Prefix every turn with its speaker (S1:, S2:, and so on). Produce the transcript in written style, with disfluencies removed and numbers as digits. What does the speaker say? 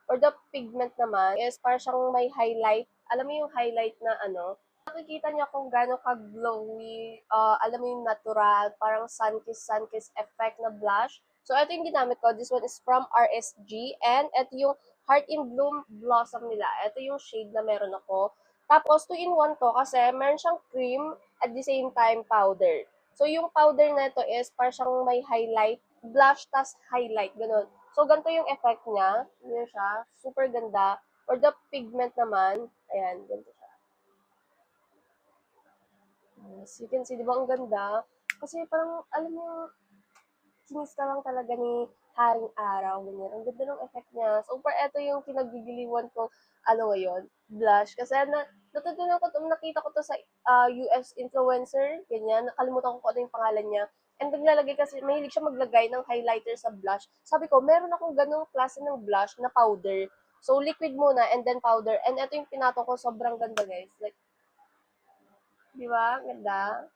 S1: or the pigment naman is parang siyang may highlight. Alam mo yung highlight na ano? Nakikita niya kung gaano ka-glowy, alam mo yung natural, parang sun-kiss effect na blush. So, ito yung ginamit ko. This one is from RSG. And ito yung Heart in Bloom Blossom nila. Ito yung shade na meron ako. Tapos, 2-in-1 to kasi meron siyang cream at the same time powder. So, yung powder na ito is parang siyang may highlight, blush tas highlight, ganun. So, ganito yung effect niya. Yun siya. Super ganda. For the pigment naman, ayan, ganito siya. As you can see, di ba ang ganda? Kasi parang, alam mo yung kinis ka lang talaga ni Haring Araw, ganyan. Ang ganda ng effect niya. So, for eto yung kinagigiliwan kong, ano ngayon, blush. Kasi natutunan ko to, nakita ko to sa US influencer, ganyan. Nakalimutan ko kung ano yung pangalan niya. And naglalagay kasi, mahilig siya maglagay ng highlighter sa blush. Sabi ko, meron akong ganong klase ng blush na powder. So, liquid muna and then powder. And ito yung pinato ko, sobrang ganda guys. Like, di ba? Ganda.